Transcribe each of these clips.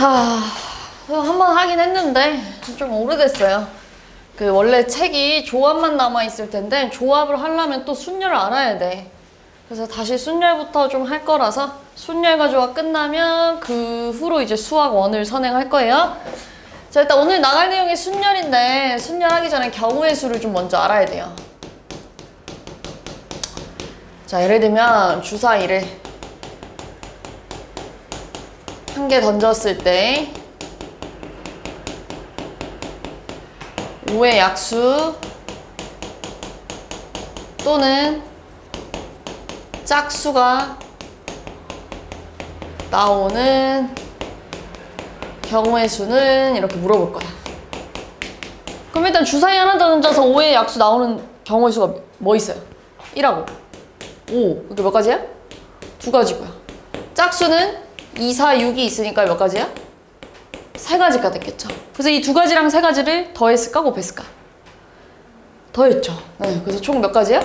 자, 한번 하긴 했는데 좀 오래됐어요. 그 원래 책이 조합만 남아있을 텐데 조합을 하려면 또 순열을 알아야 돼. 그래서 다시 순열부터 좀 할 거라서 순열과 조합 끝나면 그 후로 이제 수학 원을 선행할 거예요. 자, 일단 오늘 나갈 내용이 순열인데 순열하기 전에 경우의 수를 좀 먼저 알아야 돼요. 자, 예를 들면 주사위를 한 개 던졌을 때 5의 약수 또는 짝수가 나오는 경우의 수는 이렇게 물어볼 거야. 그럼 일단 주사위 하나 더 던져서 5의 약수 나오는 경우의 수가 뭐 있어요? 1하고 5. 이게 몇 가지야? 2가지고요. 짝수는 2, 4, 6이 있으니까 몇 가지야? 3가지가 됐겠죠. 그래서 이 2가지랑 3가지를 더했을까 곱했을까? 더했죠. 네, 그래서 총 몇 가지야?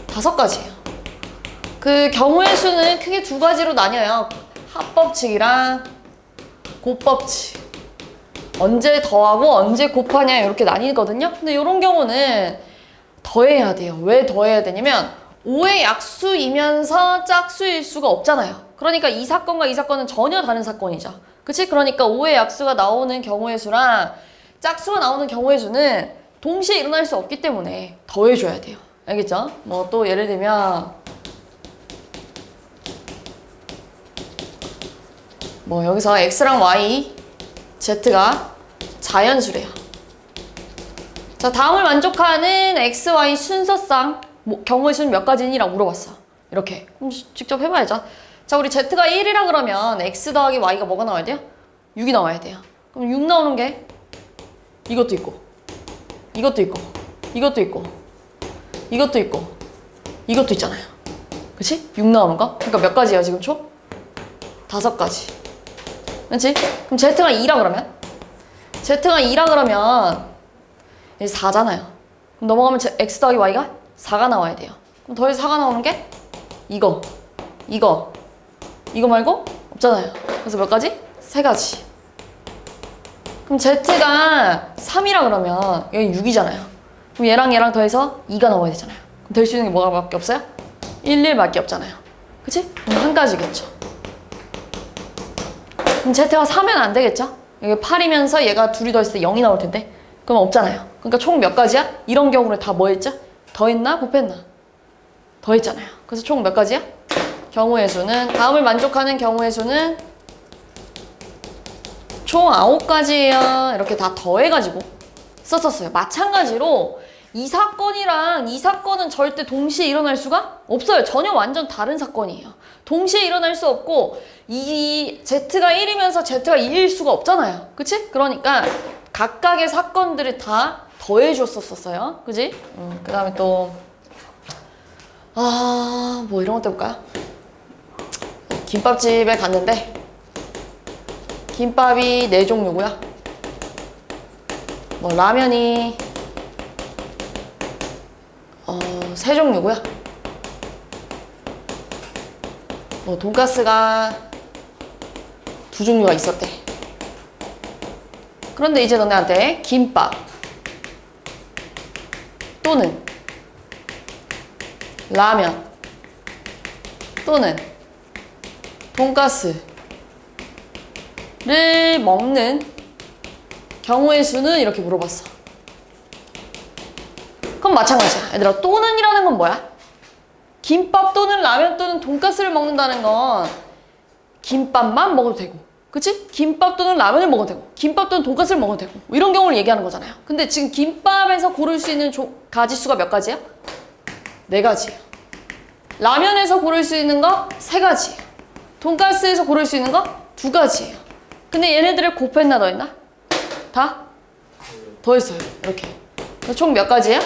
5가지예요. 그 경우의 수는 크게 2가지로 나뉘어요. 합법칙이랑 곱법칙. 언제 더하고 언제 곱하냐 이렇게 나뉘거든요. 근데 이런 경우는 더해야 돼요. 왜 더해야 되냐면 5의 약수이면서 짝수일 수가 없잖아요. 그러니까 이 사건과 이 사건은 전혀 다른 사건이죠. 그치? 그러니까 5의 약수가 나오는 경우의 수랑 짝수가 나오는 경우의 수는 동시에 일어날 수 없기 때문에 더해줘야 돼요. 알겠죠? 뭐 또 예를 들면 뭐 여기서 x랑 y, z가 자연수래요. 자, 다음을 만족하는 x, y 순서상 경우의 수는 몇 가지니라고 물어봤어. 이렇게. 그럼 직접 해봐야죠. 자, 우리 z가 1이라 그러면 x 더하기 y가 뭐가 나와야 돼요? 6이 나와야 돼요. 그럼 6 나오는 게 이것도 있고 이것도 있고 이것도 있고 이것도 있고 이것도 있잖아요. 그치? 6 나오는 거? 그러니까 몇 가지야 지금 총? 5가지. 그치? 그럼 z가 2라 그러면? z가 2라 그러면 이제 4잖아요. 그럼 넘어가면 x 더하기 y가 4가 나와야 돼요. 그럼 더해서 4가 나오는 게 이거 말고 없잖아요. 그래서 몇 가지? 3가지. 그럼 z가 3이라 그러면 여기 6이잖아요. 그럼 얘랑 더해서 2가 나와야 되잖아요. 그럼 될 수 있는 게 뭐가 밖에 없어요? 1, 1밖에 없잖아요. 그치? 그럼 한 가지겠죠. 그럼 z가 4면 안 되겠죠? 여기 8이면서 얘가 둘이 더했을 때 0이 나올 텐데 그럼 없잖아요. 그러니까 총 몇 가지야? 이런 경우를 다 뭐 했죠? 더했나? 곱했나? 더했잖아요. 그래서 총 몇 가지야? 경우의 수는 다음을 만족하는 경우의 수는 총 9가지예요. 이렇게 다 더해가지고 썼었어요. 마찬가지로 이 사건이랑 이 사건은 절대 동시에 일어날 수가 없어요. 전혀 완전 다른 사건이에요. 동시에 일어날 수 없고 이 z가 1이면서 z가 2일 수가 없잖아요. 그치? 그러니까 각각의 사건들을 다 더해줬었어요. 그치? 그 다음에 또 뭐 이런 것도 해볼까요? 김밥집에 갔는데 김밥이 4종류고요. 뭐 라면이 3종류고요. 뭐 돈가스가 2종류가 있었대. 그런데 이제 너네한테 김밥 또는 라면 또는 돈가스를 먹는 경우의 수는 이렇게 물어봤어. 그럼 마찬가지야. 얘들아, 또는이라는 건 뭐야? 김밥 또는 라면 또는 돈가스를 먹는다는 건 김밥만 먹어도 되고, 그치? 김밥 또는 라면을 먹어도 되고, 김밥 또는 돈가스를 먹어도 되고, 뭐 이런 경우를 얘기하는 거잖아요. 근데 지금 김밥에서 고를 수 있는 가지수가 몇 가지야? 4가지예요. 라면에서 고를 수 있는 거 3가지예요. 돈가스에서 고를 수 있는 거 2가지예요. 근데 얘네들을 곱했나 더했나? 다 더했어요. 이렇게. 총 몇 가지야?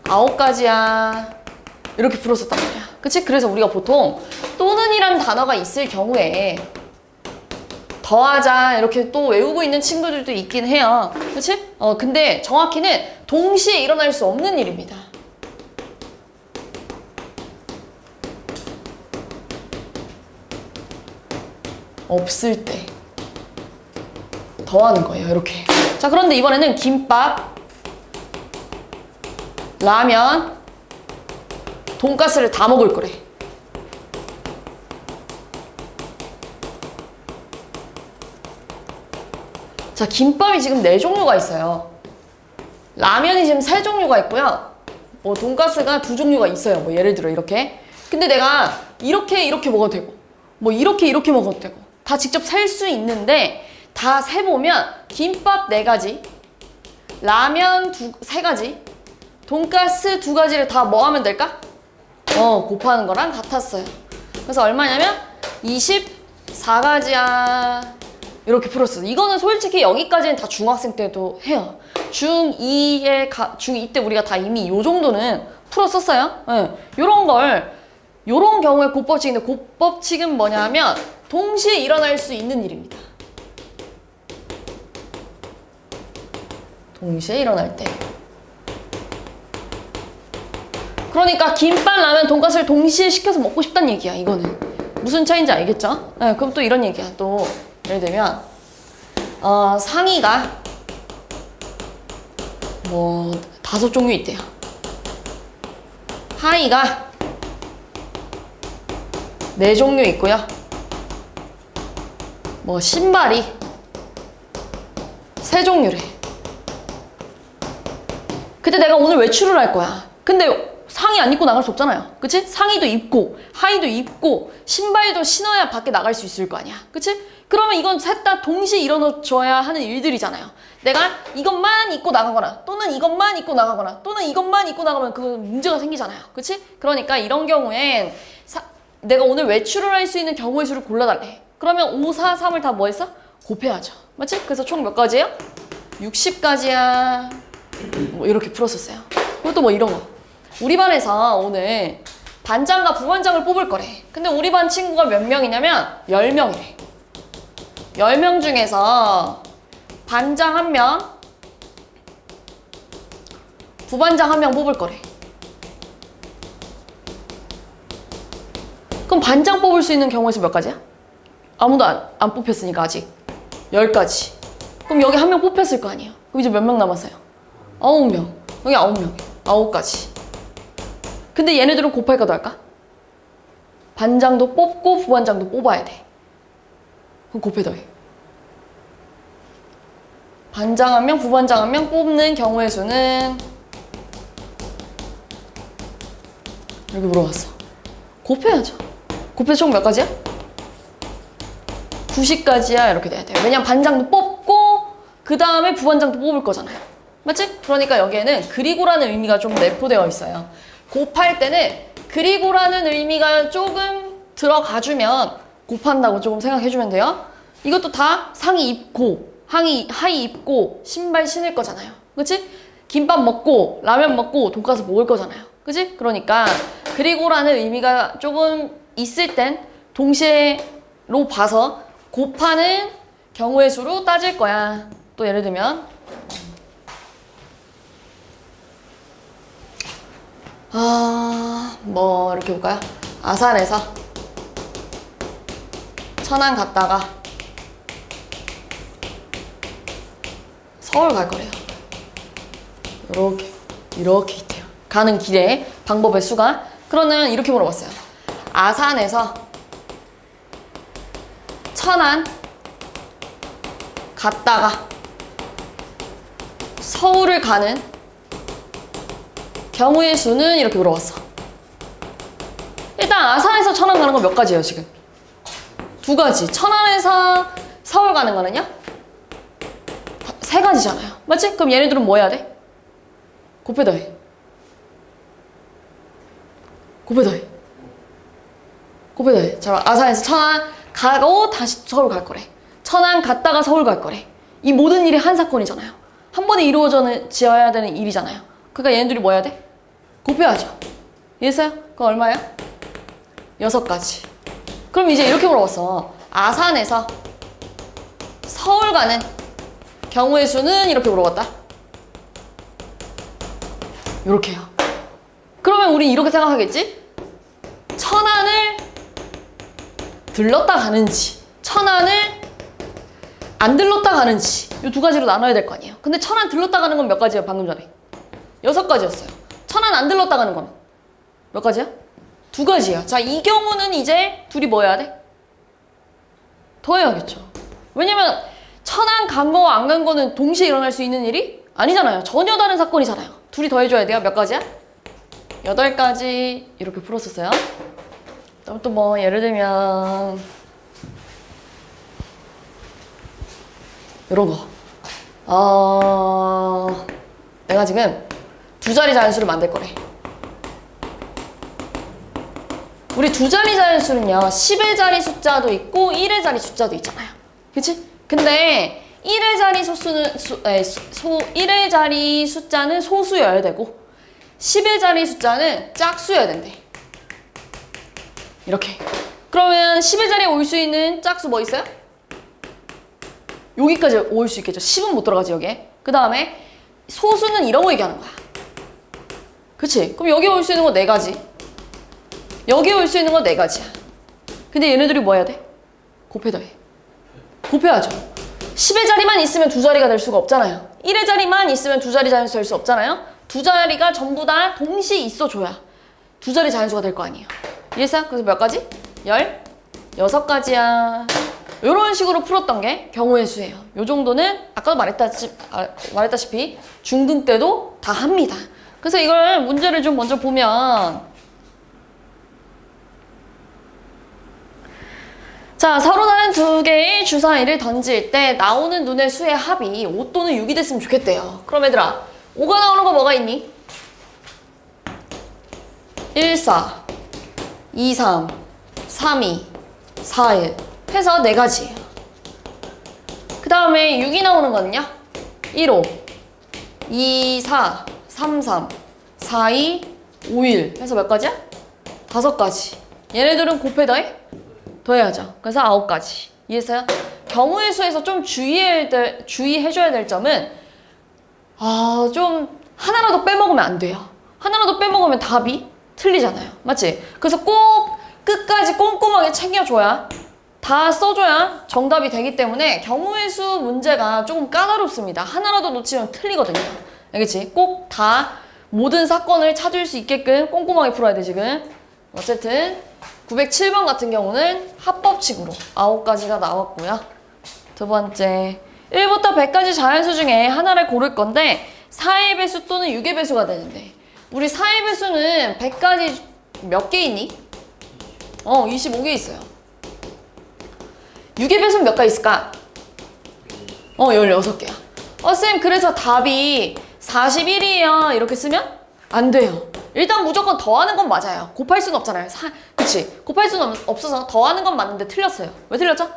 9가지야. 이렇게 풀었었단 말이야. 그치? 그래서 우리가 보통 또는이라는 단어가 있을 경우에 더하자 이렇게 또 외우고 있는 친구들도 있긴 해요. 그치? 근데 정확히는 동시에 일어날 수 없는 일입니다. 없을 때. 더하는 거예요. 이렇게. 자, 그런데 이번에는 김밥, 라면, 돈가스를 다 먹을 거래. 자, 김밥이 지금 4종류가 있어요. 라면이 지금 3종류가 있고요. 뭐 돈가스가 2종류가 있어요. 뭐 예를 들어 이렇게. 근데 내가 이렇게 먹어도 되고 뭐 이렇게 먹어도 되고 다 직접 셀 수 있는데 다 세보면 김밥 4가지, 라면 3가지, 돈가스 2가지를 다 뭐 하면 될까? 곱하는 거랑 같았어요. 그래서 얼마냐면 24가지야. 이렇게 풀었어요. 이거는 솔직히 여기까지는 다 중학생 때도 해요. 중2 때 우리가 다 이미 요 정도는 풀었었어요. 요런 경우에 곱법칙인데 곱법칙은 뭐냐면 동시에 일어날 수 있는 일입니다. 동시에 일어날 때. 그러니까 김밥, 라면, 돈가스를 동시에 시켜서 먹고 싶다는 얘기야, 이거는. 무슨 차이인지 알겠죠? 그럼 또 이런 얘기야. 또 예를 들면 상의가 뭐 5종류 있대요. 하의가 4종류 있고요. 뭐 신발이 3종류래. 근데 내가 오늘 외출을 할 거야. 근데 상의 안 입고 나갈 수 없잖아요. 그치? 상의도 입고 하의도 입고 신발도 신어야 밖에 나갈 수 있을 거 아니야. 그치? 그러면 이건 셋 다 동시에 일어나줘야 하는 일들이잖아요. 내가 이것만 입고 나가거나 또는 이것만 입고 나가거나 또는 이것만 입고 나가면 그건 문제가 생기잖아요. 그치? 그러니까 이런 경우엔 내가 오늘 외출을 할 수 있는 경우의 수를 골라달래. 그러면 5, 4, 3을 다 뭐 했어? 곱해야죠. 맞지? 그래서 총 몇 가지예요? 60가지야. 뭐 이렇게 풀었었어요. 그것도 뭐 이런 거. 우리 반에서 오늘 반장과 부반장을 뽑을 거래. 근데 우리 반 친구가 몇 명이냐면 10명이래. 10명 중에서 반장 1명, 부반장 1명 뽑을 거래. 그럼 반장 뽑을 수 있는 경우의 수 몇 가지야? 아무도 안 뽑혔으니까 아직 10가지. 그럼 여기 1명 뽑혔을 거 아니에요? 그럼 이제 몇 명 남았어요? 9명. 여기 9명. 9가지. 근데 얘네들은 곱할까 더할까? 반장도 뽑고 부반장도 뽑아야 돼. 그럼 곱해 더해. 반장 1명, 부반장 1명 뽑는 경우의 수는 이렇게 물어봤어. 곱해야죠. 곱해서 총 몇 가지야? 90가지야. 이렇게 돼야 돼요. 왜냐면 반장도 뽑고 그 다음에 부반장도 뽑을 거잖아요. 맞지? 그러니까 여기에는 그리고라는 의미가 좀 내포되어 있어요. 곱할 때는 그리고라는 의미가 조금 들어가주면 곱한다고 조금 생각해주면 돼요. 이것도 다 상의 입고 하의 입고 신발 신을 거잖아요. 그치? 김밥 먹고 라면 먹고 돈가스 먹을 거잖아요. 그치? 그러니까 그리고라는 의미가 조금 있을 땐 동시에로 봐서 곱하는 경우의 수로 따질 거야. 또 예를 들면 뭐 이렇게 볼까요? 아산에서 천안 갔다가 서울 갈 거래요. 이렇게 있대요. 가는 길에 방법의 수가. 그러면 이렇게 물어봤어요. 아산에서 천안 갔다가 서울을 가는 경우의 수는 이렇게 물어봤어. 일단 아산에서 천안 가는 건 몇 가지예요 지금? 2가지. 천안에서 서울 가는 거는요? 3가지잖아요. 맞지? 그럼 얘네들은 뭐 해야 돼? 곱해 더해. 곱해 더해. 곱해 더해. 자, 아산에서 천안 가고 다시 서울 갈 거래. 천안 갔다가 서울 갈 거래. 이 모든 일이 한 사건이잖아요. 한 번에 이루어져야 되는 일이잖아요. 그러니까 얘네들이 뭐 해야 돼? 곱해야죠. 이해했어요? 그럼 얼마야? 6가지. 그럼 이제 이렇게 물어봤어. 아산에서 서울 가는 경우의 수는 이렇게 물어봤다. 이렇게요. 그러면 우리 이렇게 생각하겠지? 천안을 들렀다 가는지 천안을 안 들렀다 가는지 이 두 가지로 나눠야 될 거 아니에요. 근데 1000안 들렀다 가는 건 몇 가지예요? 방금 전에 6가지였어요. 1000안 안 들렀다 가는 건 몇 가지야? 2가지야. 자, 이 경우는 이제 둘이 뭐 해야 돼? 더해야겠죠. 왜냐면 1000안 간 거와 안 간 거는 동시에 일어날 수 있는 일이 아니잖아요. 전혀 다른 사건이잖아요. 둘이 더해줘야 돼요. 몇 가지야? 8가지 이렇게 풀었었어요. 또 뭐 예를 들면 이런 거. 내가 지금 2자리 자연수를 만들 거래. 우리 2자리 자연수는요, 10의 자리 숫자도 있고 1의 자리 숫자도 있잖아요. 그치? 근데 1의 자리 소수는 1의 자리 숫자는 소수여야 되고 10의 자리 숫자는 짝수여야 된대. 이렇게. 그러면 10의 자리에 올 수 있는 짝수 뭐 있어요? 여기까지 올 수 있겠죠. 10은 못 들어가지 여기에. 그 다음에 소수는 이런 거 얘기하는 거야. 그치? 그럼 여기 올 수 있는 거 4가지. 여기 올 수 있는 거 4가지야. 근데 얘네들이 뭐 해야 돼? 곱해 더해. 곱해야죠. 10의 자리만 있으면 2자리가 될 수가 없잖아요. 1의 자리만 있으면 2자리 자연수 될 수 없잖아요. 2자리가 전부 다 동시에 있어줘야 2자리 자연수가 될 거 아니에요. 이해했어요? 그래서 몇 가지? 16가지야. 이런 식으로 풀었던 게 경우의 수예요. 요 정도는 아까도 말했다시피 중등 때도 다 합니다. 그래서 이걸 문제를 좀 먼저 보면, 자, 서로 다른 2개의 주사위를 던질 때 나오는 눈의 수의 합이 5 또는 6이 됐으면 좋겠대요. 그럼 얘들아, 5가 나오는 거 뭐가 있니? 1, 4, 2, 3, 3, 2, 4, 1 해서 4가지예요. 그 다음에 6이 나오는 거는요? 1, 5, 2, 4, 3, 3, 4, 2, 5, 1 해서 몇 가지야? 5가지. 얘네들은 곱해 더해? 더해야죠. 그래서 9가지. 이해했어요? 경우의 수에서 좀 주의해줘야 될 점은 좀 하나라도 빼먹으면 안 돼요. 하나라도 빼먹으면 답이 틀리잖아요. 맞지? 그래서 꼭 끝까지 꼼꼼하게 챙겨줘야, 다 써줘야 정답이 되기 때문에 경우의 수 문제가 조금 까다롭습니다. 하나라도 놓치면 틀리거든요. 알겠지? 꼭 다 모든 사건을 찾을 수 있게끔 꼼꼼하게 풀어야 돼 지금. 어쨌든 907번 같은 경우는 합법칙으로 9가지가 나왔고요. 두 번째, 1부터 100까지 자연수 중에 하나를 고를 건데 4의 배수 또는 6의 배수가 되는데, 우리 4의 배수는 100까지 몇 개 있니? 25개 있어요. 6의 배수는 몇 가 있을까? 16개야. 쌤, 그래서 답이 41이에요. 이렇게 쓰면 안 돼요. 일단 무조건 더하는 건 맞아요. 곱할 수는 없잖아요. 그치? 곱할 수는 없어서 더하는 건 맞는데 틀렸어요. 왜 틀렸죠?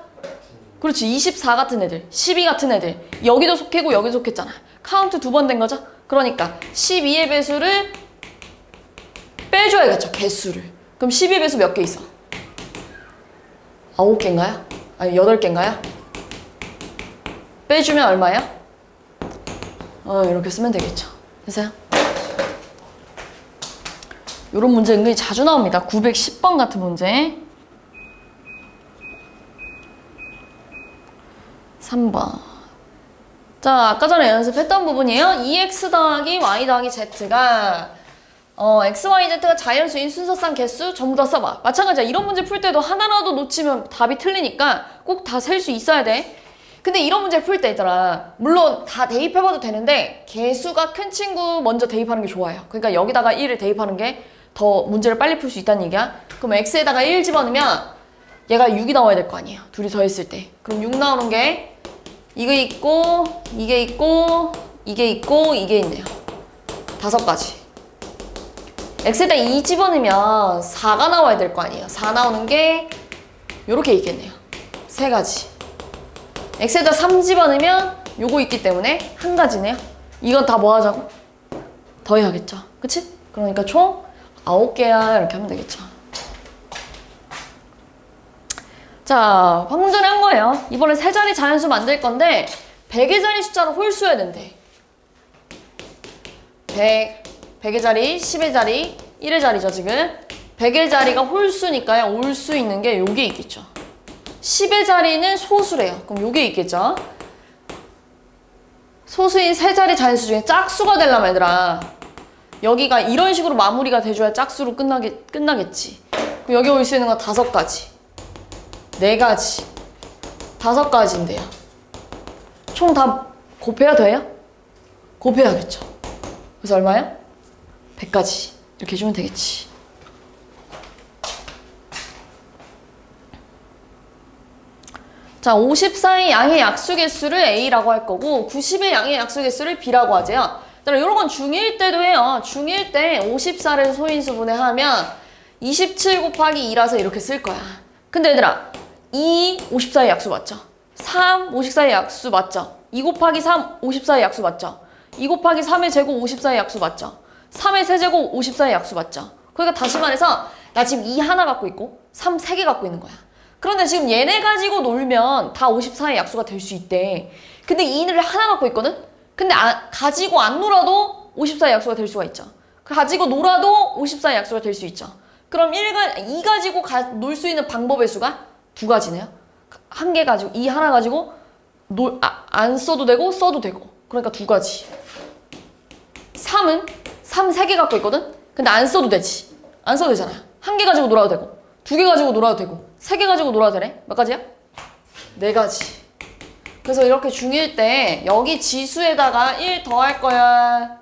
그렇지. 24 같은 애들, 12 같은 애들, 여기도 속해고 여기도 속했잖아. 카운트 2번 된 거죠? 그러니까 12의 배수를 빼줘야겠죠. 개수를. 그럼 12의 배수 몇 개 있어? 9개인가요? 아니 8개인가요? 빼주면 얼마야? 이렇게 쓰면 되겠죠. 됐어요? 이런 문제 은근히 자주 나옵니다. 910번 같은 문제. 3번. 자, 아까 전에 연습했던 부분이에요. 2x 더하기 y 더하기 z가 x, y, z가 자연수인 순서상 개수 전부 다 써봐. 마찬가지야. 이런 문제 풀 때도 하나라도 놓치면 답이 틀리니까 꼭 다 셀 수 있어야 돼. 근데 이런 문제 풀 때 있더라. 물론 다 대입해봐도 되는데 개수가 큰 친구 먼저 대입하는 게 좋아요. 그러니까 여기다가 1을 대입하는 게 더 문제를 빨리 풀 수 있다는 얘기야. 그럼 x에다가 1 집어넣으면 얘가 6이 나와야 될 거 아니에요. 둘이 더했을 때. 그럼 6 나오는 게 이게 있고 이게 있고 이게 있고 이게 있네요. 5가지. x에다 2 집어넣으면 4가 나와야 될 거 아니에요. 4 나오는 게 요렇게 있겠네요. 3가지. x에다 3 집어넣으면 요거 있기 때문에 1가지네요. 이건 다 뭐 하자고? 더해야겠죠. 그치? 그러니까 총 9개야. 이렇게 하면 되겠죠. 자, 방금 전에 한 거예요. 이번에 3자리 자연수 만들 건데 100의 자리 숫자는 홀수여야 된대. 100의 자리, 10의 자리, 1의 자리죠 지금. 100의 자리가 홀수니까요. 올 수 있는 게 요게 있겠죠. 10의 자리는 소수래요. 그럼 요게 있겠죠. 소수인 세 자리 자연수 중에 짝수가 되려면 얘들아 여기가 이런 식으로 마무리가 돼줘야 짝수로 끝나겠지. 그럼 여기 올 수 있는 건 5가지, 4가지, 5가지인데요. 총 다 곱해야 돼요? 곱해야겠죠. 그래서 얼마야? 100가지. 이렇게 해주면 되겠지. 자, 54의 양의 약수 개수를 A라고 할 거고 90의 양의 약수 개수를 B라고 하재요. 이런 건 중1 때도 해요. 중1 때 54를 소인수 분해하면 27 곱하기 2라서 이렇게 쓸 거야. 근데 얘들아 2, 54의 약수 맞죠? 3, 54의 약수 맞죠? 2 곱하기 3, 54의 약수 맞죠? 2 곱하기 3의 제곱 54의 약수 맞죠? 3의 세제곱 54의 약수 맞죠? 그러니까 다시 말해서 나 지금 2 하나 갖고 있고 3 3개 갖고 있는 거야. 그런데 지금 얘네 가지고 놀면 다 54의 약수가 될 수 있대. 근데 2를 하나 갖고 있거든? 근데 가지고 안 놀아도 54의 약수가 될 수가 있죠. 가지고 놀아도 54의 약수가 될 수 있죠. 그럼 2 가지고 놀 수 있는 방법의 수가 2가지네요. 1개 가지고 2 하나 가지고 안 써도 되고 써도 되고. 그러니까 2가지. 3은 3 3개 갖고 있거든? 근데 안 써도 되지. 안 써도 되잖아요. 1개 가지고 놀아도 되고 2개 가지고 놀아도 되고 3개 가지고 놀아도 되네? 몇 가지야? 4가지. 그래서 이렇게 중1 때 여기 지수에다가 1 더할 거야.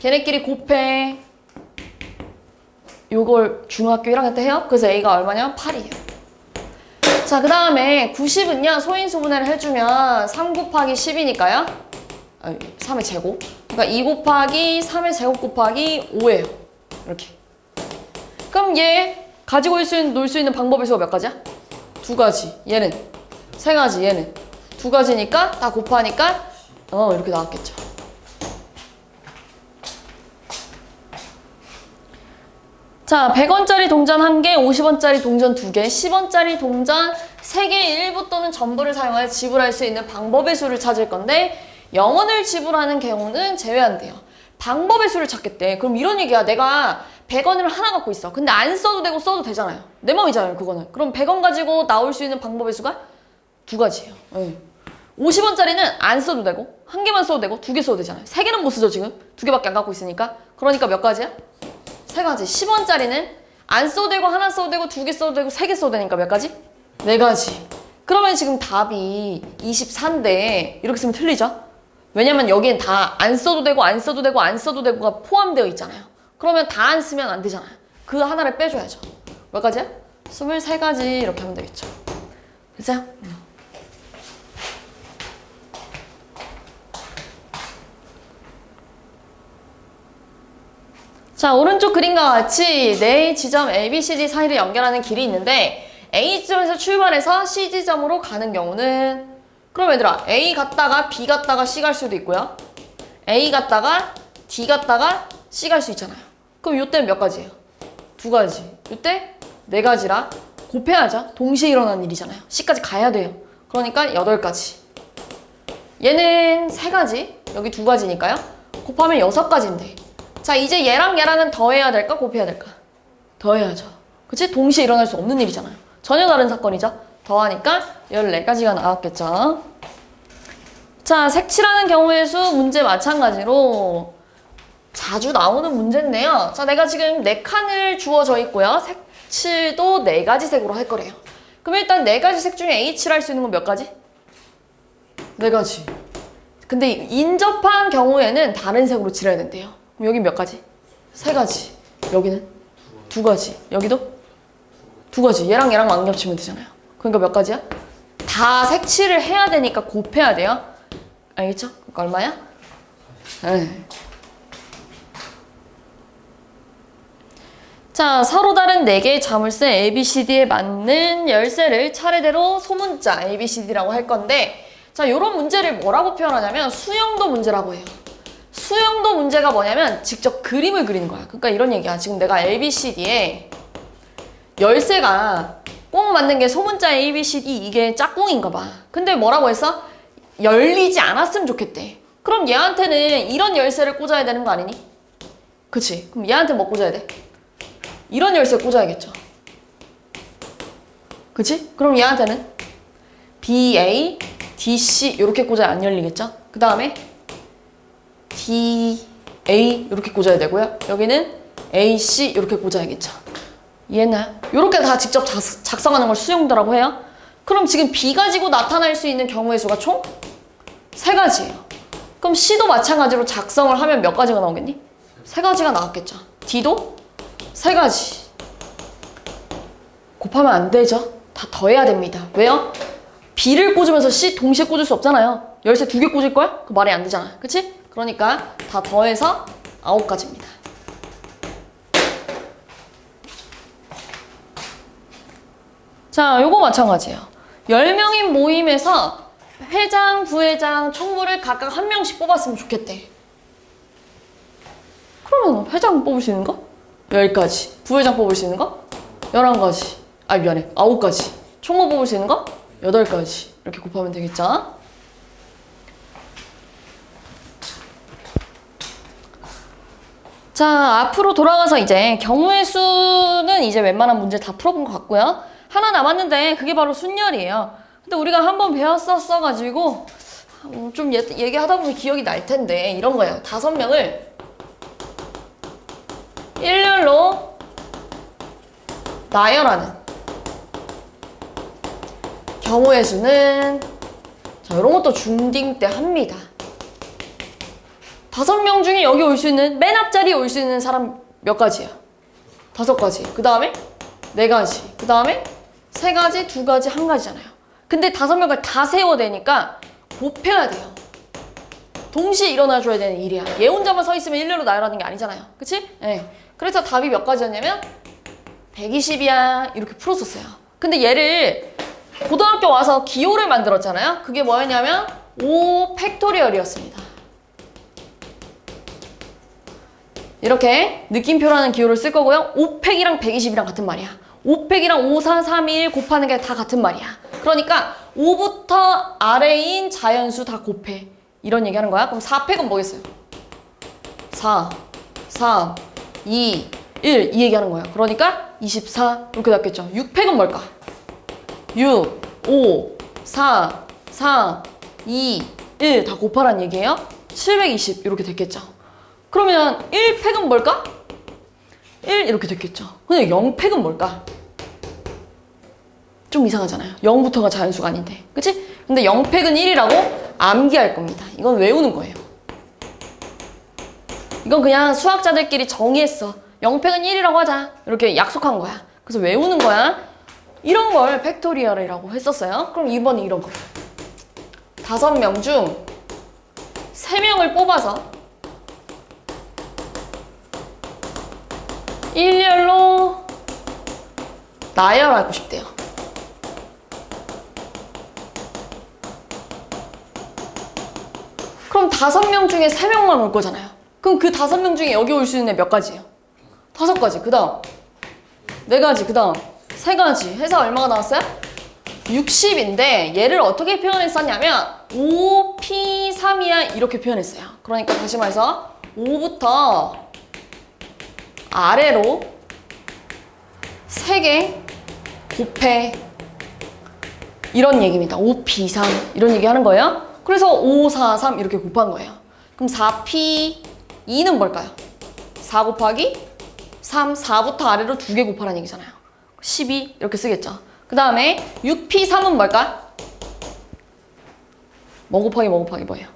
걔네끼리 곱해. 요걸 중학교 1학년 때 해요. 그래서 A가 얼마냐면 8이에요. 자, 그 다음에 90은요. 소인수 분해를 해주면 3 곱하기 10이니까요. 3의 제곱. 그러니까 2 곱하기 3의 제곱 곱하기 5예요. 이렇게. 그럼 얘 가지고 놀 수 있는 방법의 수가 몇 가지야? 2가지. 얘는 3가지. 얘는 2가지니까 다 곱하니까 이렇게 나왔겠죠. 자, 100원짜리 동전 1개, 50원짜리 동전 2개, 10원짜리 동전 3개의 일부 또는 전부를 사용하여 지불할 수 있는 방법의 수를 찾을 건데 0원을 지불하는 경우는 제외한대요. 방법의 수를 찾겠대. 그럼 이런 얘기야. 내가 100원을 하나 갖고 있어. 근데 안 써도 되고 써도 되잖아요. 내 맘이잖아요, 그거는. 그럼 100원 가지고 나올 수 있는 방법의 수가 2가지예요. 50원짜리는 안 써도 되고 1개만 써도 되고 2개 써도 되잖아요. 3개는 못 쓰죠, 지금. 2개밖에 안 갖고 있으니까. 그러니까 몇 가지야? 3가지. 10원짜리는 안 써도 되고 하나 써도 되고 2개 써도 되고 3개 써도 되니까 몇 가지? 4가지. 그러면 지금 답이 24인데 이렇게 쓰면 틀리죠? 왜냐면 여기엔 다 안 써도 되고 안 써도 되고 안 써도 되고가 포함되어 있잖아요. 그러면 다 안 쓰면 안 되잖아요. 그 하나를 빼줘야죠. 몇 가지야? 23가지 이렇게 하면 되겠죠. 됐어요? 자, 오른쪽 그림과 같이 네 지점 A, B, C, D 사이를 연결하는 길이 있는데 A 지점에서 출발해서 C 지점으로 가는 경우는 그럼 얘들아 A 갔다가 B 갔다가 C 갈 수도 있고요. A 갔다가 D 갔다가 C 갈 수 있잖아요. 그럼 요때는 몇 가지예요? 2가지. 요때 4가지라 곱해야죠. 동시에 일어나는 일이잖아요. C까지 가야 돼요. 그러니까 8가지. 얘는 3가지, 여기 2가지니까요. 곱하면 6가지인데 자, 이제 얘랑 얘랑은 더해야 될까? 곱해야 될까? 더해야죠. 그치? 동시에 일어날 수 없는 일이잖아요. 전혀 다른 사건이죠. 더하니까 14가지가 나왔겠죠. 자, 색칠하는 경우의 수 문제 마찬가지로 자주 나오는 문제인데요. 자, 내가 지금 4칸을 주어져 있고요. 색칠도 4가지 색으로 할 거래요. 그럼 일단 4가지 색 중에 H를 할 수 있는 건 몇 가지? 4가지. 근데 인접한 경우에는 다른 색으로 칠해야 된대요. 그럼 여긴 몇 가지? 3가지. 여기는 2가지. 여기도 2가지. 얘랑 얘랑 안 겹치면 되잖아요. 그러니까 몇 가지야? 다 색칠을 해야 되니까 곱해야 돼요. 알겠죠? 그러니까 얼마야? 네. 자, 서로 다른 4개의 자물쇠 ABCD에 맞는 열쇠를 차례대로 소문자 ABCD라고 할 건데 자, 이런 문제를 뭐라고 표현하냐면 수영도 문제라고 해요. 수영도 문제가 뭐냐면 직접 그림을 그리는 거야. 그러니까 이런 얘기야. 지금 내가 ABCD에 열쇠가 꼭 맞는 게 소문자 ABCD 이게 짝꿍인가 봐. 근데 뭐라고 했어? 열리지 않았으면 좋겠대. 그럼 얘한테는 이런 열쇠를 꽂아야 되는 거 아니니? 그치? 그럼 얘한테 뭐 꽂아야 돼? 이런 열쇠 꽂아야겠죠. 그치? 그럼 얘한테는 BA, DC 이렇게 꽂아야 안 열리겠죠? 그 다음에 B, A 이렇게 꽂아야 되고요. 여기는 A, C 이렇게 꽂아야겠죠. 이해했나요? 이렇게 다 직접 작성하는 걸 수용도라고 해요. 그럼 지금 B 가지고 나타날 수 있는 경우의 수가 총 3가지예요. 그럼 C도 마찬가지로 작성을 하면 몇 가지가 나오겠니? 3가지가 나왔겠죠. D도 3가지. 곱하면 안 되죠. 다 더해야 됩니다. 왜요? B를 꽂으면서 C 동시에 꽂을 수 없잖아요. 열쇠 2개 꽂을걸? 그 말이 안 되잖아. 그치? 그러니까 다 더해서 9가지입니다. 자, 요거 마찬가지예요. 10명인 모임에서 회장, 부회장, 총무를 각각 1명씩 뽑았으면 좋겠대. 그러면 회장 뽑을 수 있는 거? 10가지. 부회장 뽑을 수 있는 거? 11가지. 아, 미안해. 9가지. 총무 뽑을 수 있는 거? 8가지. 이렇게 곱하면 되겠죠? 자, 앞으로 돌아가서 이제 경우의 수는 이제 웬만한 문제 다 풀어본 것 같고요. 하나 남았는데 그게 바로 순열이에요. 근데 우리가 한번 배웠었어가지고 좀 얘기하다 보면 기억이 날 텐데 이런 거예요. 5명을 일렬로 나열하는 경우의 수는 자, 이런 것도 중딩 때 합니다. 5명 중에 여기 올 수 있는 맨 앞자리에 올 수 있는 사람 몇 가지야? 5가지. 그 다음에 4가지. 그 다음에 3가지, 2가지, 1가지잖아요. 근데 5명을 다 세워대니까 곱해야 돼요. 동시에 일어나줘야 되는 일이야. 얘 혼자만 서 있으면 일렬로 나열하는 게 아니잖아요. 그치? 네. 그래서 답이 몇 가지였냐면 120이야 이렇게 풀었었어요. 근데 얘를 고등학교 와서 기호를 만들었잖아요. 그게 뭐였냐면 5 팩토리얼이었습니다. 이렇게 느낌표라는 기호를 쓸 거고요. 5팩이랑 120이랑 같은 말이야. 5팩이랑 5, 4, 3, 1 곱하는 게 다 같은 말이야. 그러니까 5부터 아래인 자연수 다 곱해. 이런 얘기 하는 거야. 그럼 4팩은 뭐겠어요? 4, 3, 2, 1 이 얘기 하는 거야. 그러니까 24 이렇게 낫겠죠. 6팩은 뭘까? 6, 5, 4, 3, 2, 1 다 곱하라는 얘기예요. 720 이렇게 됐겠죠. 그러면 1팩은 뭘까? 1 이렇게 됐겠죠. 근데 0팩은 뭘까? 좀 이상하잖아요. 0부터가 자연수가 아닌데. 그치? 근데 0팩은 1이라고 암기할 겁니다. 이건 외우는 거예요. 이건 그냥 수학자들끼리 정의했어. 0팩은 1이라고 하자. 이렇게 약속한 거야. 그래서 외우는 거야. 이런 걸 팩토리얼이라고 했었어요. 그럼 2번은 이런 거. 5명 중 3명을 뽑아서 일렬로 나열하고 싶대요. 그럼 5명 중에 3명만 올 거잖아요. 그럼 그 5명 중에 여기 올 수 있는 애 몇 가지예요? 5가지. 그 다음 4가지. 그 다음 3가지. 해서 얼마가 나왔어요? 60인데 얘를 어떻게 표현했었냐면 5P3이야 이렇게 표현했어요. 그러니까 다시 말해서 5부터 아래로 3개 곱해 이런 얘기입니다. 5P3 이런 얘기 하는 거예요. 그래서 5, 4, 3 이렇게 곱한 거예요. 그럼 4P2는 뭘까요? 4 곱하기 3, 4부터 아래로 2개 곱하라는 얘기잖아요. 12 이렇게 쓰겠죠. 그 다음에 6P3은 뭘까? 뭐 곱하기 뭐예요?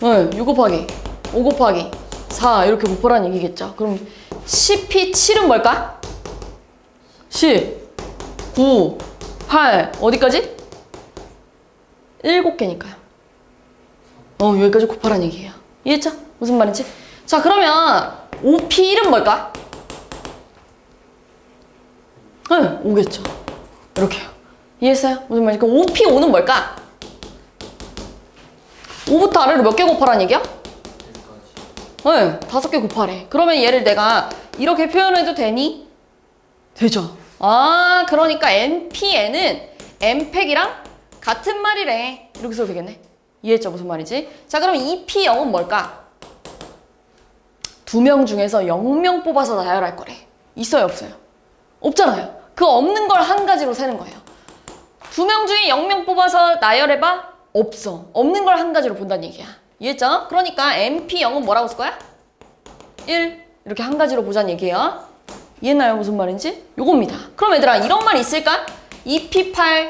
네, 6 곱하기 5 곱하기 4 이렇게 곱하라는 얘기겠죠. 그럼 10P7은 뭘까? 10, 9, 8 어디까지? 7개니까요. 여기까지 곱하라는 얘기예요. 이해했죠? 무슨 말인지? 자, 그러면 5P1은 뭘까? 네, 5겠죠. 이렇게요. 이해했어요? 무슨 말인지? 그럼 5P5는 뭘까? 5부터 아래로 몇 개 곱하라는 얘기야? 네, 5개 곱하래. 그러면 얘를 내가 이렇게 표현해도 되니? 되죠. 아, 그러니까 NPN은 M팩이랑 같은 말이래. 이렇게 써도 되겠네. 이해했죠? 무슨 말이지? 자, 그럼 2P0은 뭘까? 2명 중에서 0명 뽑아서 나열할 거래. 있어요, 없어요? 없잖아요. 그 없는 걸 한 가지로 세는 거예요. 2명 중에 0명 뽑아서 나열해봐? 없어. 없는 걸 한 가지로 본다는 얘기야. 이해했죠? 그러니까 MP0은 뭐라고 쓸 거야? 1 이렇게 한 가지로 보자는 얘기예요. 이해했나요? 무슨 말인지? 요겁니다. 그럼 얘들아 이런 말 있을까? 2P8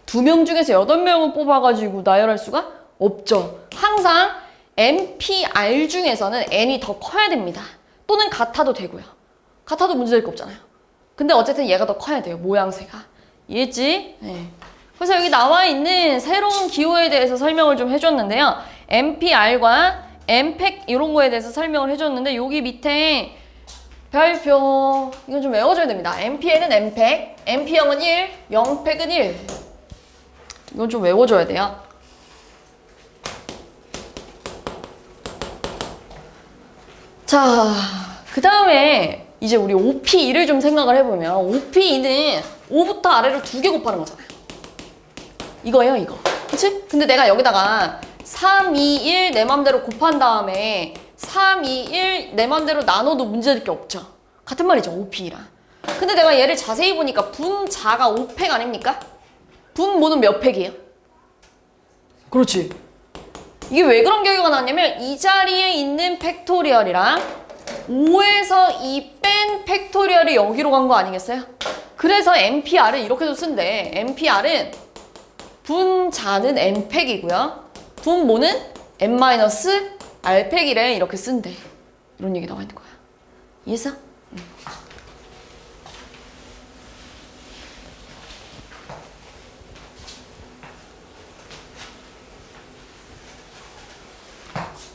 2명 중에서 8명을 뽑아가지고 나열할 수가 없죠. 항상 MPR 중에서는 N이 더 커야 됩니다. 또는 같아도 되고요. 같아도 문제될 거 없잖아요. 근데 어쨌든 얘가 더 커야 돼요. 모양새가. 이해했지? 네. 그래서 여기 나와 있는 새로운 기호에 대해서 설명을 좀 해줬는데요. MPR과 MPEC 이런 거에 대해서 설명을 해줬는데 여기 밑에 별표 이건 좀 외워줘야 됩니다. MPN은 MPEC, MP0은 1, 0PEC은 1. 이건 좀 외워줘야 돼요. 자, 그 다음에 이제 우리 OP2를 좀 생각을 해보면 OP2는 5부터 아래로 2개 곱하는 거잖아요. 이거예요, 이거. 그치? 근데 내가 여기다가 3, 2, 1 내 맘대로 곱한 다음에 3, 2, 1 내 맘대로 나눠도 문제될 게 없죠. 같은 말이죠, OP랑. 근데 내가 얘를 자세히 보니까 분자가 5팩 아닙니까? 분모는 몇 팩이에요? 그렇지. 이게 왜 그런 결과가 나왔냐면 이 자리에 있는 팩토리얼이랑 5에서 2 뺀 팩토리얼이 여기로 간 거 아니겠어요? 그래서 MPR을 이렇게도 쓴대. MPR은 분자는 N팩이고요. 분모는 N-R팩이래. 이렇게 쓴대. 이런 얘기 나와 있는 거야. 이해했어?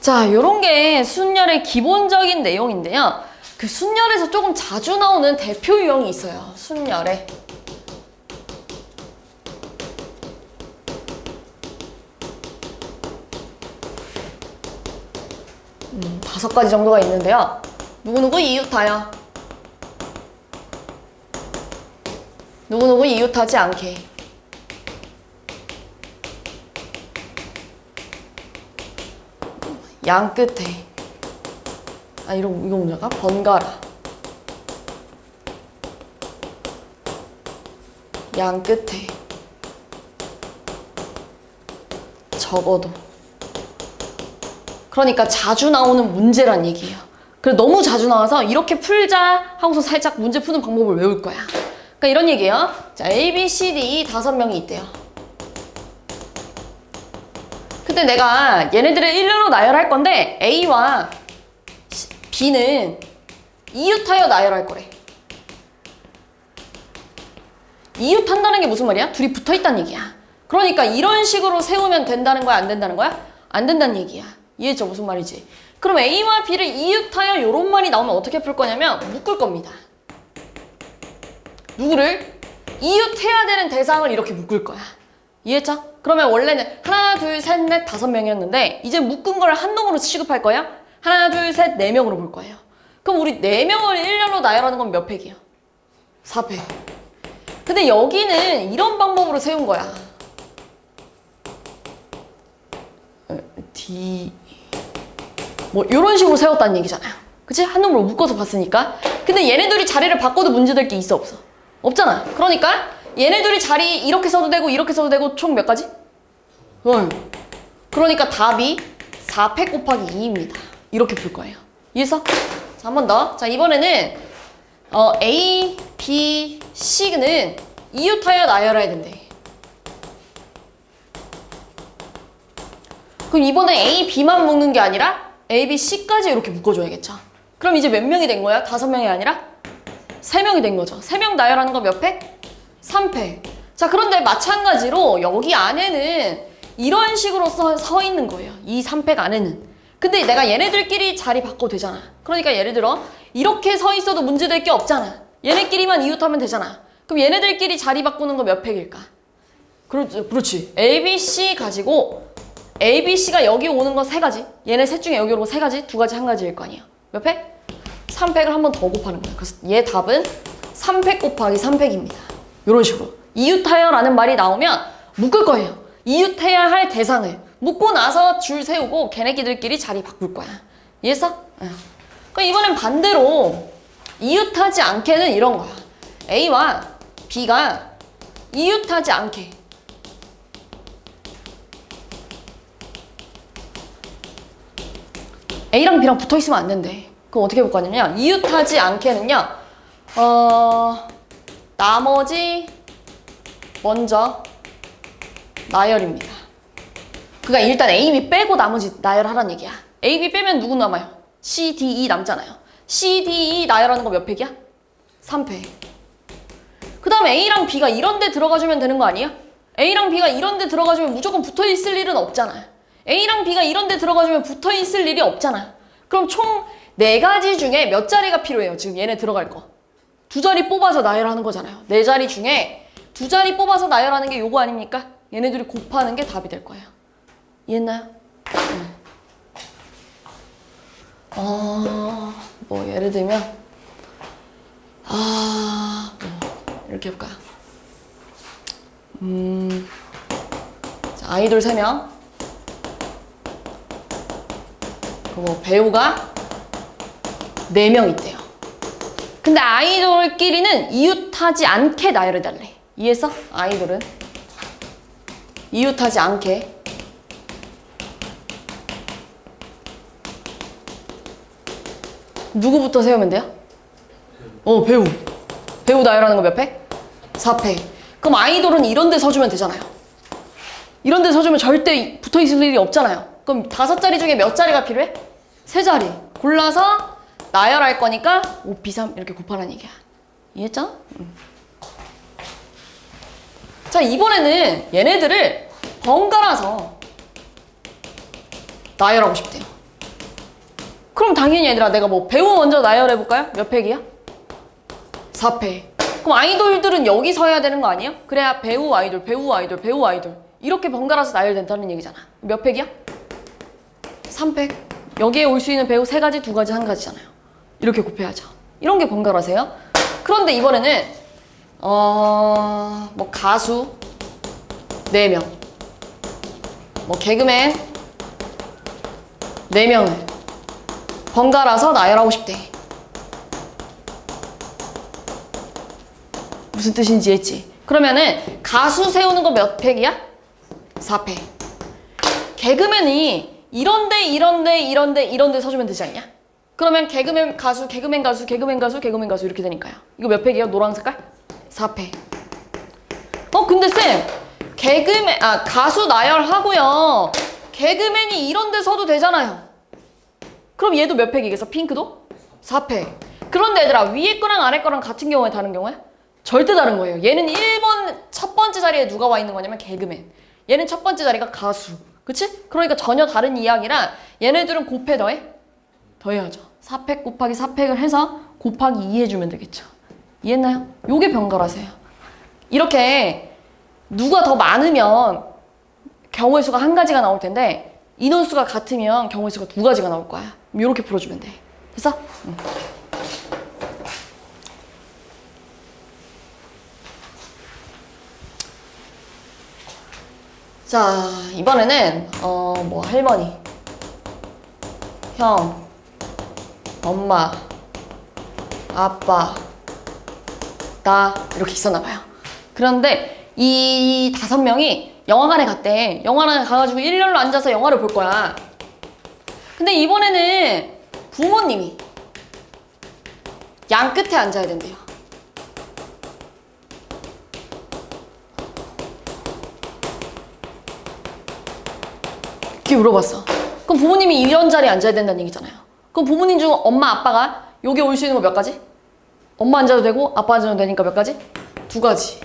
자, 요런 게 순열의 기본적인 내용인데요. 그 순열에서 조금 자주 나오는 대표 유형이 있어요. 순열에. 5가지 정도가 있는데요. 누구누구 이웃하여. 누구누구 이웃하지 않게. 양 끝에. 아, 이거 문제가? 번갈아. 양 끝에. 적어도. 그러니까 자주 나오는 문제란 얘기예요. 그래 너무 자주 나와서 이렇게 풀자 하고서 살짝 문제 푸는 방법을 외울 거야. 그러니까 이런 얘기예요. 자, A, B, C, D 5명이 있대요. 근데 내가 얘네들을 일렬로 나열할 건데 A와 B는 이웃하여 나열할 거래. 이웃한다는 게 무슨 말이야? 둘이 붙어있다는 얘기야. 그러니까 이런 식으로 세우면 된다는 거야? 안 된다는 거야? 안 된다는 얘기야. 이해했죠? 무슨 말이지? 그럼 A와 B를 이웃하여 이런 말이 나오면 어떻게 풀 거냐면 묶을 겁니다. 누구를? 이웃해야 되는 대상을 이렇게 묶을 거야. 이해했죠? 그러면 원래는 하나, 둘, 셋, 넷, 5명이었는데 이제 묶은 걸 한 놈으로 취급할 거예요? 하나, 둘, 셋, 4명으로 볼 거예요. 그럼 우리 4명을 일렬로 나열하는 건 몇 팩이야? 4팩. 근데 여기는 이런 방법으로 세운 거야. D 뭐 이런 식으로 세웠다는 얘기잖아요. 그치? 한 놈으로 묶어서 봤으니까. 근데 얘네들이 자리를 바꿔도 문제될 게 있어 없어? 없잖아. 그러니까 얘네들이 자리 이렇게 써도 되고 이렇게 써도 되고 총 몇 가지? 그러니까 답이 4팩 곱하기 2입니다. 이렇게 풀 거예요. 이해했어? 자, 한 번 더. 자, 이번에는 A, B, C는 이웃하여 나열해야 된대. 그럼 이번에 A, B만 묶는 게 아니라 A, B, C까지 이렇게 묶어줘야겠죠. 그럼 이제 몇 명이 된 거야? 5명이 아니라 3명이 된 거죠. 3명 나열하는 거 몇 팩? 3팩. 자, 그런데 마찬가지로 여기 안에는 이런 식으로 서 있는 거예요. 이 3팩 안에는. 근데 내가 얘네들끼리 자리 바꿔도 되잖아. 그러니까 예를 들어 이렇게 서 있어도 문제될 게 없잖아. 얘네끼리만 이웃하면 되잖아. 그럼 얘네들끼리 자리 바꾸는 거 몇 팩일까? 그렇지. A, B, C 가지고 A, B, C가 여기 오는 거 3가지. 얘네 셋 중에 여기 오는 거 3가지, 2가지, 1가지일 거 아니야. 몇 팩? 3팩을 한 번 더 곱하는 거야. 그래서 얘 답은 3팩 곱하기 3팩입니다. 이런 식으로. 이웃하여라는 말이 나오면 묶을 거예요. 이웃해야 할 대상을 묶고 나서 줄 세우고 걔네끼들끼리 자리 바꿀 거야. 이해했어? 그럼 이번엔 반대로 이웃하지 않게는 이런 거야. A와 B가 이웃하지 않게. A랑 B랑 붙어있으면 안 된대. 그럼 어떻게 볼 거냐면 이웃하지 않게는요. 나머지 먼저 나열입니다. 그러니까 일단 A, B 빼고 나머지 나열하라는 얘기야. A, B 빼면 누구 남아요? C, D, E 남잖아요. C, D, E 나열하는 거 몇 팩이야? 3팩. 그 다음에 A랑 B가 이런 데 들어가주면 되는 거 아니야? A랑 B가 이런 데 들어가주면 무조건 붙어있을 일은 없잖아요. A랑 B가 이런 데 들어가주면 붙어있을 일이 없잖아요. 그럼 총 4가지 중에 몇 자리가 필요해요? 지금 얘네 들어갈 거. 2자리 뽑아서 나열하는 거잖아요. 4자리 중에 2자리 뽑아서 나열하는 게 요거 아닙니까? 얘네들이 곱하는 게 답이 될 거예요. 이해했나요? 뭐 예를 들면 뭐 이렇게 해볼까요? 자, 아이돌 3명. 그리고 배우가 4명 있대요. 근데 아이돌끼리는 이웃하지 않게 나열해달래. 이해했어? 아이돌은 이웃하지 않게. 누구부터 세우면 돼요? 배우. 배우 나열하는 거 몇 팩? 4팩. 그럼 아이돌은 이런 데 서주면 되잖아요. 이런 데 서주면 절대 붙어있을 일이 없잖아요. 그럼 5자리 중에 몇 자리가 필요해? 3자리. 골라서 나열할 거니까 5, B, 3 이렇게 곱하라는 얘기야. 이해했죠? 자, 이번에는 얘네들을 번갈아서 나열하고 싶대요. 그럼 당연히 얘들아, 내가 뭐 배우 먼저 나열해볼까요? 몇 팩이야? 4팩. 그럼 아이돌들은 여기 서야 되는 거 아니에요? 그래야 배우 아이돌, 배우 아이돌, 배우 아이돌 이렇게 번갈아서 나열된다는 얘기잖아. 몇 팩이야? 3팩. 여기에 올 수 있는 배우 3가지, 2가지, 1가지잖아요. 이렇게 곱해야죠. 이런 게 번갈아세요. 그런데 이번에는 뭐 가수 4명, 뭐 개그맨 4명을 번갈아서 나열하고 싶대. 무슨 뜻인지 했지? 그러면은 가수 세우는 거 몇 팩이야? 4팩. 개그맨이 이런데 서주면 되지 않냐? 그러면 개그맨 가수, 개그맨 가수, 개그맨 가수, 개그맨 가수 이렇게 되니까요. 이거 몇 팩이에요? 노란 색깔? 4팩. 근데 쌤, 가수 나열하고요. 개그맨이 이런데 서도 되잖아요. 그럼 얘도 몇 팩이겠어? 핑크도? 4팩. 그런데 얘들아, 위에 거랑 아래 거랑 같은 경우에 다른 경우에? 절대 다른 거예요. 얘는 1번 첫 번째 자리에 누가 와 있는 거냐면 개그맨. 얘는 첫 번째 자리가 가수. 그치? 그러니까 전혀 다른 이야기라 얘네들은 곱해 더해? 더해야죠. 4팩 곱하기 4팩을 해서 곱하기 2 해주면 되겠죠. 이해했나요? 요게 번갈아세요. 이렇게 누가 더 많으면 경우의 수가 1가지가 나올 텐데 인원수가 같으면 경우의 수가 2가지가 나올 거야. 이렇게 풀어주면 돼. 됐어? 응. 자, 이번에는 뭐 할머니, 형, 엄마, 아빠, 나 이렇게 있었나 봐요. 그런데 이 5명이 영화관에 갔대. 영화관에 가가지고 일렬로 앉아서 영화를 볼 거야. 근데 이번에는 부모님이 양 끝에 앉아야 된대요. 이렇게 물어봤어. 그럼 부모님이 이런 자리에 앉아야 된다는 얘기잖아요. 그럼 부모님 중 엄마, 아빠가 여기 올 수 있는 거 몇 가지? 엄마 앉아도 되고 아빠 앉아도 되니까 몇 가지? 2가지.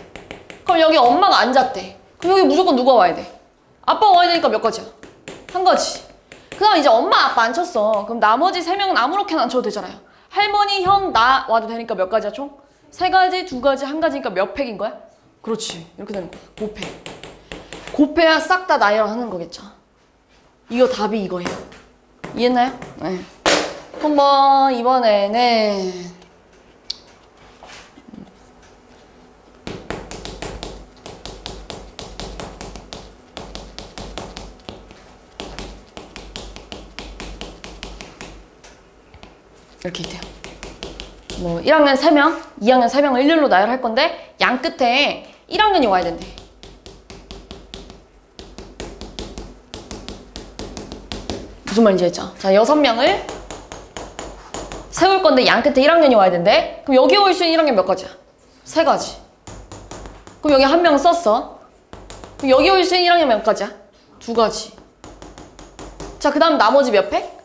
그럼 여기 엄마가 앉았대. 그럼 여기 무조건 누가 와야 돼? 아빠가 와야 되니까 몇 가지야? 1가지. 그 다음 이제 엄마, 아빠 앉혔어. 그럼 나머지 3명은 아무렇게나 앉혀도 되잖아요. 할머니, 형, 나 와도 되니까 몇 가지야 총? 3가지, 2가지, 1가지니까 몇 팩인 거야? 그렇지. 이렇게 되는 거야. 곱팩. 곱해야 싹 다 나열하는 거겠죠. 이거 답이 이거예요. 이해했나요? 네. 그럼 뭐 이번에는 이렇게 있대요. 뭐 1학년 3명, 2학년 3명을 일렬로 나열할 건데 양 끝에 1학년이 와야 된대. 무슨 말인지 알죠? 자, 6명을 세울 건데 양 끝에 1학년이 와야 된대. 그럼 여기 올 수 있는 1학년 몇 가지야? 3가지. 그럼 여기 한 명 썼어. 그럼 여기 올 수 있는 1학년 몇 가지야? 2가지. 자, 그 다음 나머지 몇 팩?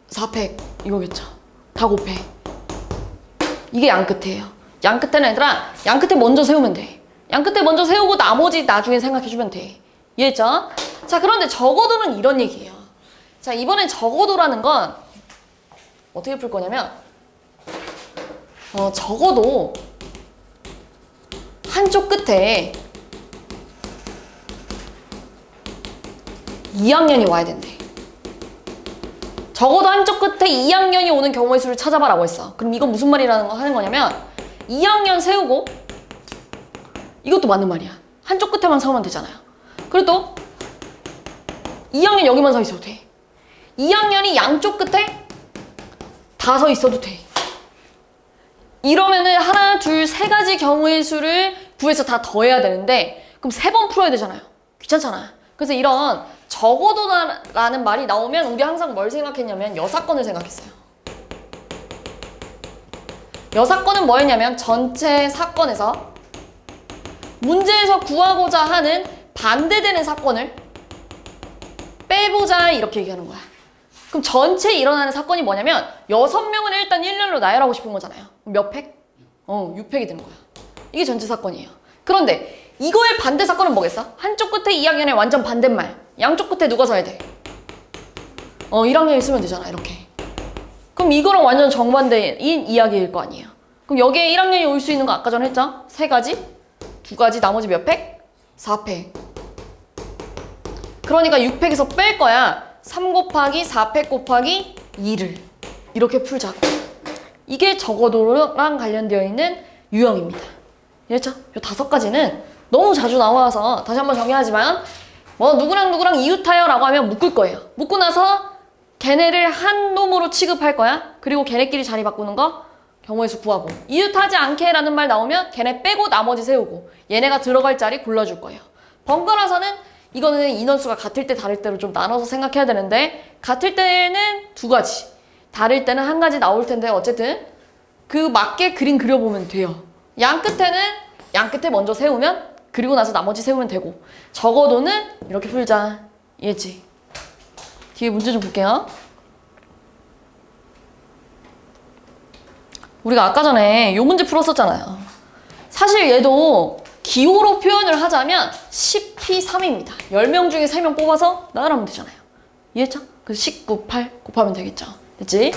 4팩. 이거겠죠. 다 곱해. 이게 양 끝에예요. 양 끝에는 얘들아, 양 끝에 먼저 세우면 돼. 양 끝에 먼저 세우고 나머지 나중에 생각해주면 돼. 이해했죠? 자, 그런데 적어도는 이런 얘기예요. 자, 이번엔 적어도라는 건 어떻게 풀 거냐면 적어도 한쪽 끝에 2학년이 와야 된대. 적어도 한쪽 끝에 2학년이 오는 경우의 수를 찾아봐라고 했어. 그럼 이건 무슨 말이라는 거 하는 거냐면 2학년 세우고 이것도 맞는 말이야. 한쪽 끝에만 세우면 되잖아요. 그리고 또 2학년 여기만 서 있어도 돼. 2학년이 양쪽 끝에 다 서 있어도 돼. 이러면은 하나, 둘, 세 가지 경우의 수를 구해서 다 더해야 되는데 그럼 3번 풀어야 되잖아요. 귀찮잖아. 그래서 이런 적어도라는 말이 나오면 우리 항상 뭘 생각했냐면 여사건을 생각했어요. 여사건은 뭐였냐면 전체 사건에서 문제에서 구하고자 하는 반대되는 사건을 빼보자 이렇게 얘기하는 거야. 그럼 전체 일어나는 사건이 뭐냐면 6명을 일단 일렬로 나열하고 싶은 거잖아요. 몇 팩? 6팩이 되는 거야. 이게 전체 사건이에요. 그런데 이거의 반대 사건은 뭐겠어? 한쪽 끝에 2학년의 완전 반대말. 양쪽 끝에 누가 서야 돼? 1학년이 쓰면 되잖아, 이렇게. 그럼 이거랑 완전 정반대인 이야기일 거 아니에요. 그럼 여기에 1학년이 올 수 있는 거 아까 전에 했죠? 3가지? 2가지, 나머지 몇 팩? 4팩. 그러니까 6팩에서 뺄 거야. 3 곱하기 4팩 곱하기 2를 이렇게 풀자고. 이게 적어도랑 관련되어 있는 유형입니다. 이해했죠? 이 5가지는 너무 자주 나와서 다시 한번 정리하지만 누구랑 누구랑 이웃하여 라고 하면 묶을 거예요. 묶고 나서 걔네를 한 놈으로 취급할 거야. 그리고 걔네끼리 자리 바꾸는 거 경우의 수 구하고, 이웃하지 않게 라는 말 나오면 걔네 빼고 나머지 세우고 얘네가 들어갈 자리 골라줄 거예요. 번갈아서는 이거는 인원수가 같을 때 다를 때로 좀 나눠서 생각해야 되는데 같을 때는 2가지, 다를 때는 1가지 나올 텐데 어쨌든 그 맞게 그림 그려보면 돼요. 양 끝에 먼저 세우면 그리고 나서 나머지 세우면 되고, 적어도는 이렇게 풀자. 이해했지? 뒤에 문제 좀 볼게요. 우리가 아까 전에 요 문제 풀었었잖아요. 사실 얘도 기호로 표현을 하자면 10P3입니다. 10명 중에 3명 뽑아서 나열하면 되잖아요. 이해했죠? 그래서 19, 8 곱하면 되겠죠. 됐지?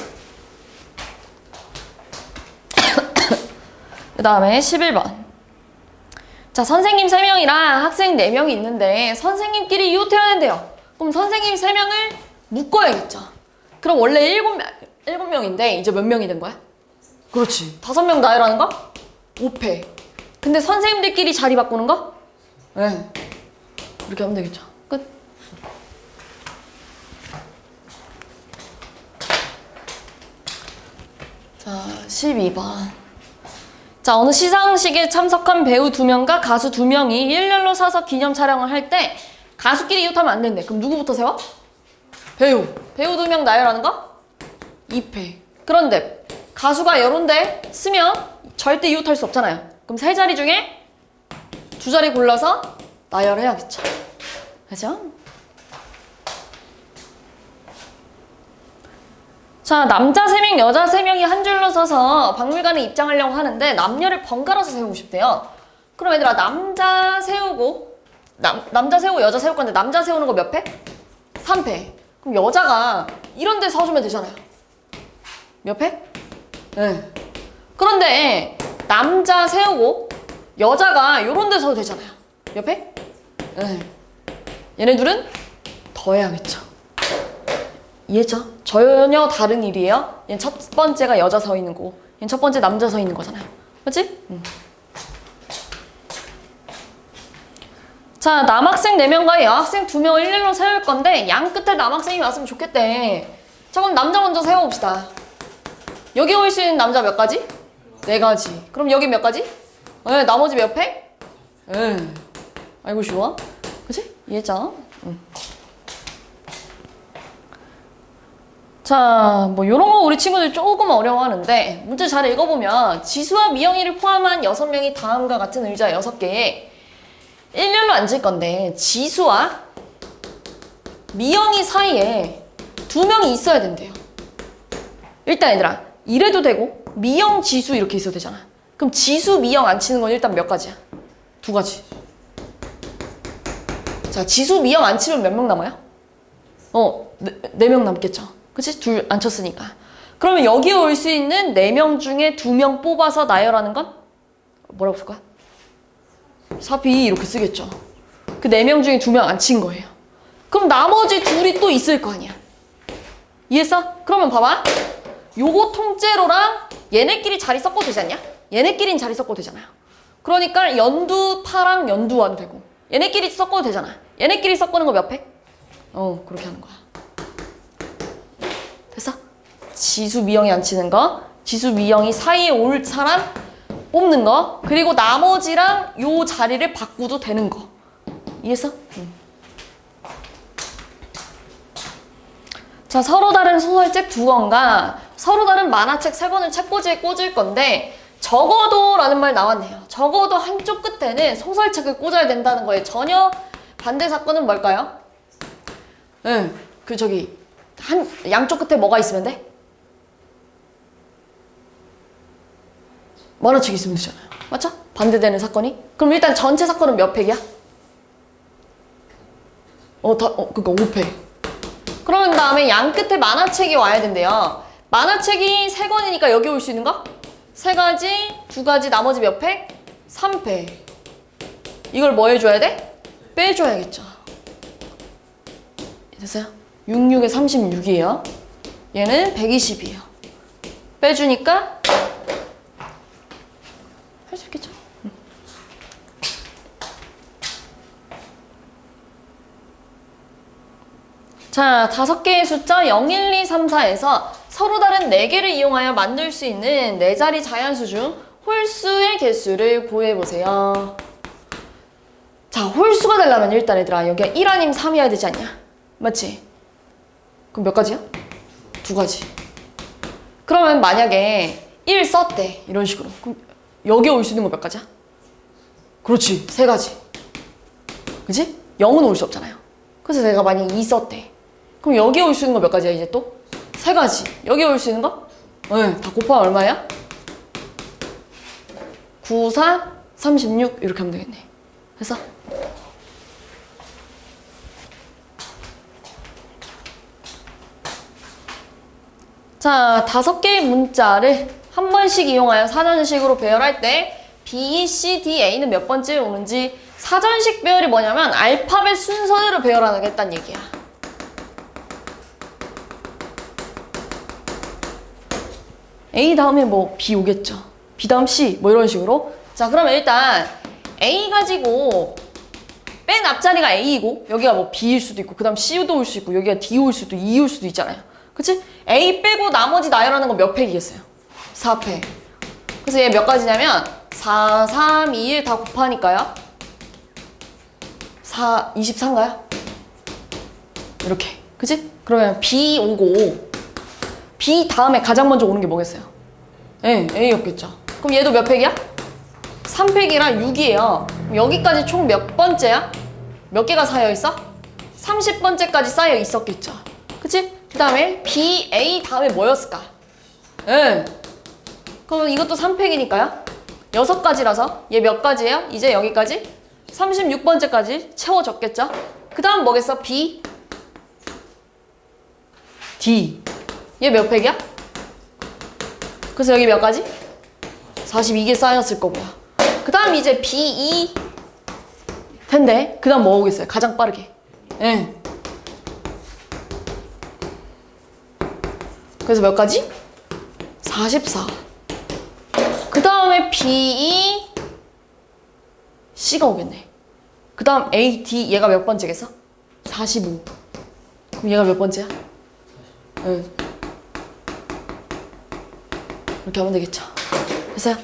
그 다음에 11번. 자, 선생님 3명이랑 학생 4명이 있는데 선생님끼리 이웃해야 된대요. 그럼 선생님 3명을 묶어야겠죠. 그럼 원래 7명인데 이제 몇 명이 된 거야? 그렇지. 5명 나열하는 거? 5패. 근데 선생님들끼리 자리 바꾸는 거? 네. 이렇게 하면 되겠죠. 끝. 자, 12번. 자, 어느 시상식에 참석한 배우 2명과 가수 2명이 일렬로 서서 기념 촬영을 할 때 가수끼리 이웃하면 안 된대. 그럼 누구부터 세워? 배우 2명 나열하는 거? 2패. 그런데 가수가 여러 대 쓰면 절대 이웃할 수 없잖아요. 그럼 3자리 중에 2자리 골라서 나열해야겠죠. 그죠? 자, 남자 3명, 여자 3명이 한 줄로 서서 박물관에 입장하려고 하는데 남녀를 번갈아서 세우고 싶대요. 그럼 얘들아, 남자 세우고 여자 세울 건데 남자 세우는 거 몇 패? 3패. 그럼 여자가 이런 데 서주면 되잖아요. 몇 패? 네. 그런데 남자 세우고 여자가 요런 데 서도 되잖아요. 몇 패? 네. 얘네 둘은 더 해야겠죠. 이해죠? 전혀 다른 일이에요. 얘는 첫 번째가 여자 서 있는 거고 얘는 첫 번째 남자 서 있는 거잖아요. 맞지? 자, 남학생 4명과 여학생 2명을 일렬로 세울 건데 양 끝에 남학생이 왔으면 좋겠대. 자, 그럼 남자 먼저 세워봅시다. 여기 올 수 있는 남자 몇 가지? 4가지. 그럼 여기 몇 가지? 네, 나머지 몇 팩? 아이고 쉬워. 그치? 이해했죠? 자, 뭐 요런 거 우리 친구들 조금 어려워하는데 문제 잘 읽어보면 지수와 미영이를 포함한 6명이 다음과 같은 의자 6개에 일렬로 앉을 건데 지수와 미영이 사이에 2명이 있어야 된대요. 일단 얘들아 이래도 되고 미영, 지수 이렇게 있어도 되잖아. 그럼 지수, 미영 앉히는 건 일단 몇 가지야? 2가지. 자, 지수, 미영 앉히면 몇 명 남아요? 4명 남겠죠. 그치? 둘 앉혔으니까. 그러면 여기에 올 수 있는 4명 중에 2명 뽑아서 나열하는 건? 뭐라고 쓸 거야? 4B 이렇게 쓰겠죠. 그 4명 중에 2명 앉힌 거예요. 그럼 나머지 둘이 또 있을 거 아니야. 이해했어? 그러면 봐봐. 요거 통째로랑 얘네끼리 자리 섞어도 되지 않냐? 얘네끼리는 자리 섞어도 되잖아요. 그러니까 연두파랑 연두와도 되고 얘네끼리 섞어도 되잖아. 얘네끼리 섞는 거 몇 팩? 그렇게 하는 거야. 됐어? 지수, 미영이 앉히는 거, 지수, 미영이 사이에 올 사람 뽑는 거, 그리고 나머지랑 요 자리를 바꾸도 되는 거. 이해했어? 자, 서로 다른 소설책 2권과 서로 다른 만화책 3권을 책꽂이에 꽂을 건데 적어도 라는 말 나왔네요. 적어도 한쪽 끝에는 소설책을 꽂아야 된다는 거에 전혀 반대 사건은 뭘까요? 양쪽 끝에 뭐가 있으면 돼? 만화책이 있으면 되잖아요. 맞죠? 반대되는 사건이? 그럼 일단 전체 사건은 몇 팩이야? 그니까 5팩. 그런 다음에 양 끝에 만화책이 와야 된대요. 만화책이 3권이니까 여기 올 수 있는 거? 3가지, 2가지, 나머지 몇 팩? 3팩. 이걸 뭐 해줘야 돼? 빼줘야겠죠. 됐어요? 66에 36이에요. 얘는 120이에요. 빼주니까 할 수 있겠죠? 자, 5개의 숫자 0, 1, 2, 3, 4에서 서로 다른 4개를 이용하여 만들 수 있는 4자리 자연수 중 홀수의 개수를 구해보세요. 자, 홀수가 되려면 일단 얘들아 여기가 1 아니면 3이어야 되지 않냐? 맞지? 그럼 몇 가지야? 2가지. 그러면 만약에 1 썼대 이런 식으로 그럼 여기에 올 수 있는 거 몇 가지야? 그렇지, 3가지. 그치? 0은 올 수 없잖아요. 그래서 내가 만약에 2 썼대. 그럼 여기에 올 수 있는 거 몇 가지야 이제 또? 3가지. 여기에 올 수 있는 거? 다 곱하면 얼마야? 9, 4, 36 이렇게 하면 되겠네. 됐어? 자, 5개의 문자를 한 번씩 이용하여 사전식으로 배열할 때 B, C, D, A는 몇 번째에 오는지 사전식 배열이 뭐냐면 알파벳 순서대로 배열하겠다는 얘기야. A 다음에 뭐 B 오겠죠. B 다음 C 뭐 이런 식으로. 자, 그러면 일단 A 가지고 맨 앞자리가 A이고 여기가 뭐 B일 수도 있고 그 다음 C도 올 수 있고 여기가 D 올 수도 E 올 수도 있잖아요. 그치? A 빼고 나머지 나열하는 거 몇 팩이겠어요? 4팩. 그래서 얘 몇 가지냐면 4, 3, 2, 1 다 곱하니까요. 24인가요? 이렇게. 그치? 그러면 B 오고 B 다음에 가장 먼저 오는 게 뭐겠어요? A였겠죠. 그럼 얘도 몇 팩이야? 3팩이랑 6이에요. 그럼 여기까지 총 몇 번째야? 몇 개가 쌓여있어? 30번째까지 쌓여 있었겠죠. 그치? 그 다음에 B, A 다음에 뭐였을까? 그럼 이것도 3팩이니까요. 6가지라서 얘 몇 가지예요? 이제 여기까지 36번째까지 채워졌겠죠? 그 다음 뭐겠어? B, D. 얘 몇 팩이야? 그래서 여기 몇 가지? 42개 쌓였을 거고요. 그 다음 이제 B, E 텐데 그 다음 뭐 오겠어요? 가장 빠르게. 그래서 몇 가지? 44. 그 다음에 B, E, C가 오겠네. 그 다음 A, D 얘가 몇 번째겠어? 45. 그럼 얘가 몇 번째야? 이렇게 하면 되겠죠. 됐어요?